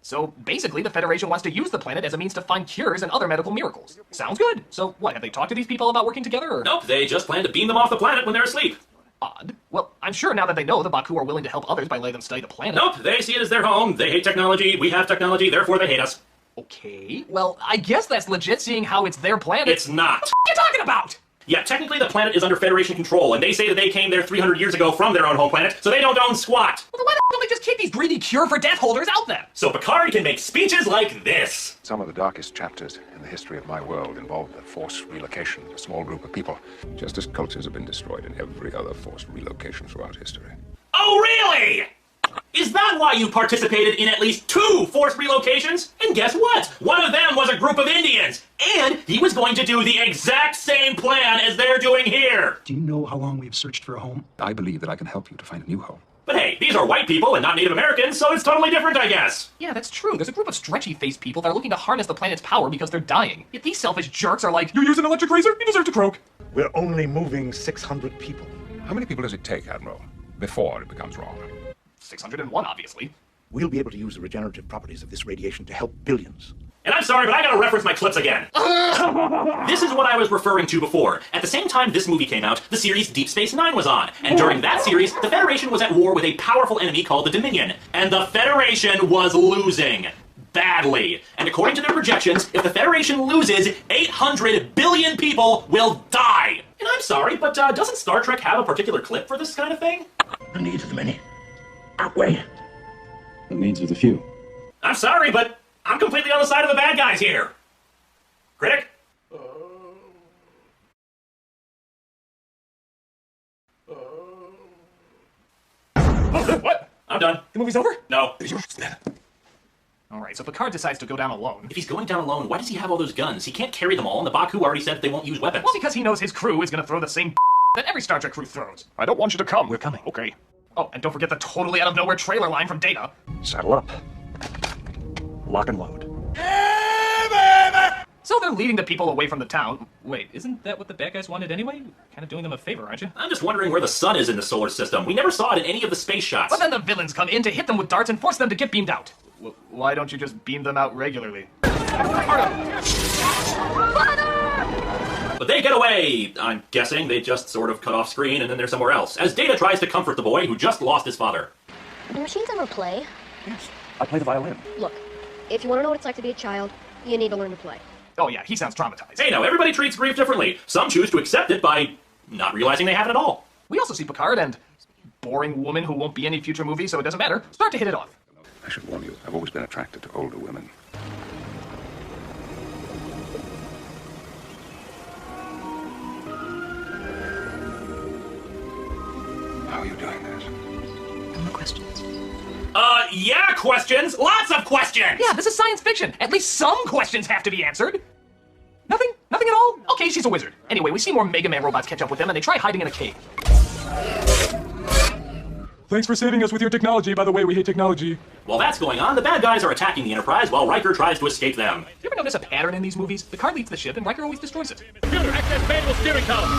So basically, the Federation wants to use the planet as a means to find cures and other medical miracles. Sounds good. So what, have they talked to these people about working together, or? Nope, they just plan to beam them off the planet when they're asleep. Odd. Well, I'm sure now that they know the Baku are willing to help others by letting them study the planet. Nope, they see it as their home. They hate technology, we have technology, therefore they hate us. Okay, well, I guess that's legit seeing how it's their planet. It's not. What are you talking about? Yeah, technically the planet is under Federation control, and they say that they came there 300 years ago from their own home planet, so they don't own squat. Well, then why the hell don't they just kick these greedy cure-for-death holders out then? So Picard can make speeches like this. Some of the darkest chapters in the history of my world involve the forced relocation of a small group of people, just as cultures have been destroyed in every other forced relocation throughout history. Oh, really? Is that why you participated in at least 2 forced relocations? And guess what? One of them was a group of Indians, and he was going to do the exact same plan as they're doing here. Do you know how long we've searched for a home? I believe that I can help you to find a new home. But hey, these are white people and not Native Americans, so it's totally different, I guess. Yeah, that's true. There's a group of stretchy-faced people that are looking to harness the planet's power because they're dying. Yet these selfish jerks are like, you use an electric razor, you deserve to croak. We're only moving 600 people. How many people does it take, Admiral, before it becomes wrong? 601, obviously. We'll be able to use the regenerative properties of this radiation to help billions. And I'm sorry, but I gotta reference my clips again. This is what I was referring to before. At the same time this movie came out, the series Deep Space Nine was on. And during that series, the Federation was at war with a powerful enemy called the Dominion. And the Federation was losing. Badly. And according to their projections, if the Federation loses, 800 billion people will die. And I'm sorry, but doesn't Star Trek have a particular clip for this kind of thing? The needs of the many outweigh the needs of the few. I'm sorry, but I'm completely on the side of the bad guys here. Critic? What? I'm done. The movie's over? No. Alright, so Picard decides to go down alone. If he's going down alone, why does he have all those guns? He can't carry them all, and the Baku already said that they won't use weapons. Well, because he knows his crew is gonna throw the same that every Star Trek crew throws. I don't want you to come. We're coming. Okay. Oh, and don't forget the totally out of nowhere trailer line from Data. Saddle up. Lock and load. So they're leading the people away from the town. Wait, isn't that what the bad guys wanted anyway? Kind of doing them a favor, aren't you? I'm just wondering where the sun is in the solar system. We never saw it in any of the space shots. But then the villains come in to hit them with darts and force them to get beamed out. Why don't you just beam them out regularly? But they get away. I'm guessing they just sort of cut off screen and then they're somewhere else, as Data tries to comfort the boy who just lost his father. Do machines ever play? Yes, I play the violin. Look, if you want to know what it's like to be a child, you need to learn to play. Oh yeah, he sounds traumatized. Hey, no, everybody treats grief differently. Some choose to accept it by not realizing they have it at all. We also see Picard and boring woman who won't be in any future movie, so it doesn't matter, start to hit it off. I should warn you, I've always been attracted to older women. How are you doing this? No more questions. Yeah, questions! Lots of questions! Yeah, this is science fiction. At least some questions have to be answered. Nothing? Nothing at all? Okay, she's a wizard. Anyway, we see more Mega Man robots catch up with them, and they try hiding in a cave. Thanks for saving us with your technology. By the way, we hate technology. While that's going on, the bad guys are attacking the Enterprise while Riker tries to escape them. Do you ever notice a pattern in these movies? Picard leads the ship, and Riker always destroys it. Computer, access manual steering column.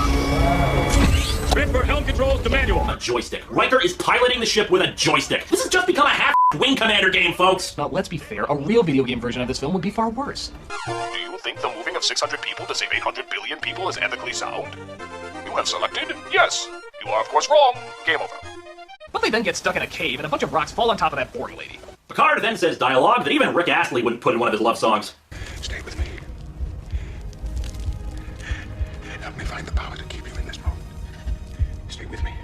Transfer helm controls to manual. A joystick. Riker is piloting the ship with a joystick. This has just become a half-wing commander game, folks. Now, let's be fair. A real video game version of this film would be far worse. Do you think the moving of 600 people to save 800 billion people is ethically sound? You have selected yes. You are, of course, wrong. Game over. But they then get stuck in a cave, and a bunch of rocks fall on top of that boring lady. Picard then says dialogue that even Rick Astley wouldn't put in one of his love songs. Stay with me. Help me find the power to keep you in this moment. Stay with me.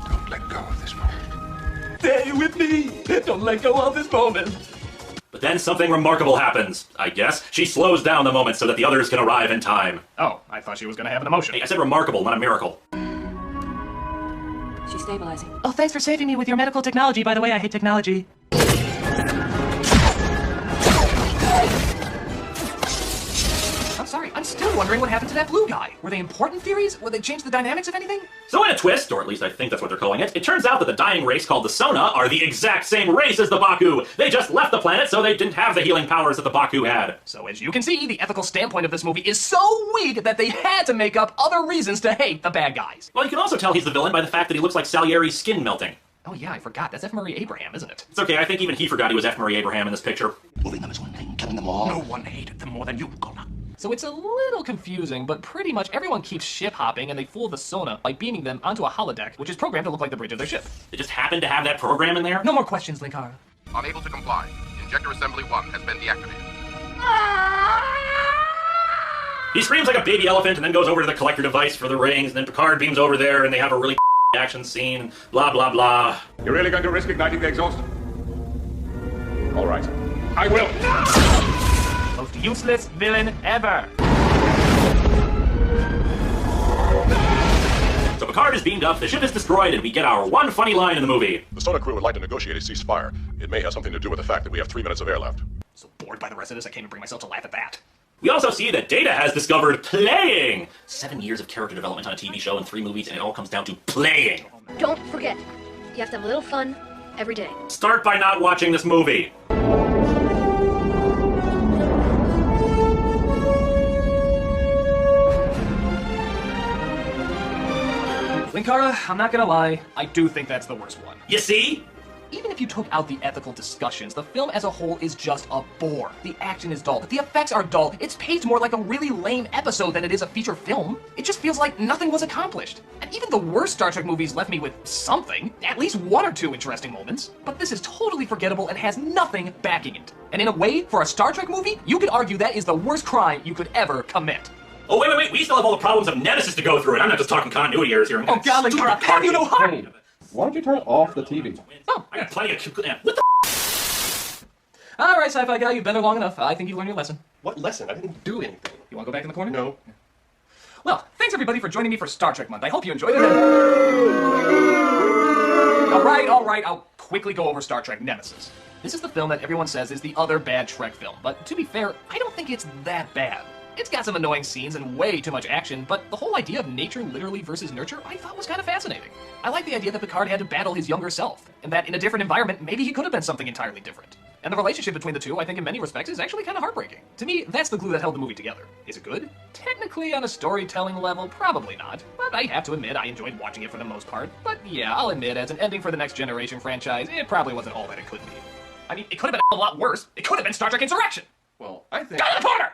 Don't let go of this moment. Stay with me! Don't let go of this moment! But then something remarkable happens, I guess. She slows down the moment so that the others can arrive in time. Oh, I thought she was gonna have an emotion. Hey, I said remarkable, not a miracle. She's stabilizing. Oh, thanks for saving me with your medical technology. By the way, I hate technology. I'm sorry, I'm still wondering what happened to that blue guy. Were they important theories? Would they change the dynamics of anything? So in a twist, or at least I think that's what they're calling it, it turns out that the dying race called the Sona are the exact same race as the Baku. They just left the planet so they didn't have the healing powers that the Baku had. So as you can see, the ethical standpoint of this movie is so weak that they had to make up other reasons to hate the bad guys. Well, you can also tell he's the villain by the fact that he looks like Salieri's skin melting. Oh yeah, I forgot. That's F. Murray Abraham, isn't it? It's okay, I think even he forgot he was F. Murray Abraham in this picture. Moving them is one thing, killing them all. No one hated them more than you, Connor. So it's a little confusing, but pretty much everyone keeps ship hopping and they fool the Sona by beaming them onto a holodeck, which is programmed to look like the bridge of their ship. They just happened to have that program in there? No more questions, Linkara. Unable to comply. Injector Assembly 1 has been deactivated. He screams like a baby elephant and then goes over to the collector device for the rings, and then Picard beams over there and they have a really action scene, and blah blah blah. You're really going to risk igniting the exhaust? All right. I will. Most useless villain ever. So Picard is beamed up, the ship is destroyed, and we get our one funny line in the movie. The Sona crew would like to negotiate a ceasefire. It may have something to do with the fact that we have 3 minutes of air left. So bored by the rest of this, I can't even bring myself to laugh at that. We also see that Data has discovered playing! 7 years of character development on a TV show and 3 movies, and it all comes down to playing. Don't forget, you have to have a little fun every day. Start by not watching this movie. Linkara, I'm not gonna lie, I do think that's the worst one. You see? Even if you took out the ethical discussions, the film as a whole is just a bore. The action is dull, the effects are dull, it's paced more like a really lame episode than it is a feature film. It just feels like nothing was accomplished. And even the worst Star Trek movies left me with something, at least 1 or 2 interesting moments. But this is totally forgettable and has nothing backing it. And in a way, for a Star Trek movie, you could argue that is the worst crime you could ever commit. Oh, wait, we still have all the problems of Nemesis to go through, and I'm not just talking continuity errors here. Oh god, Linkara, have you no heart? Why don't you turn off the TV? Oh, I got plenty of... What the alright, sci-fi guy, you've been there long enough. I think you learned your lesson. What lesson? I didn't do anything. You want to go back in the corner? No. Well, thanks everybody for joining me for Star Trek Month. I hope you enjoyed it. Alright, I'll quickly go over Star Trek Nemesis. This is the film that everyone says is the other bad Trek film, but to be fair, I don't think it's that bad. It's got some annoying scenes and way too much action, but the whole idea of nature literally versus nurture I thought was kind of fascinating. I like the idea that Picard had to battle his younger self, and that in a different environment, maybe he could have been something entirely different. And the relationship between the two, I think in many respects, is actually kind of heartbreaking. To me, that's the glue that held the movie together. Is it good? Technically, on a storytelling level, probably not. But I have to admit, I enjoyed watching it for the most part. But yeah, I'll admit, as an ending for the Next Generation franchise, it probably wasn't all that it could be. I mean, it could have been a lot worse. It could have been Star Trek Insurrection! Well, I think... Go to the corner!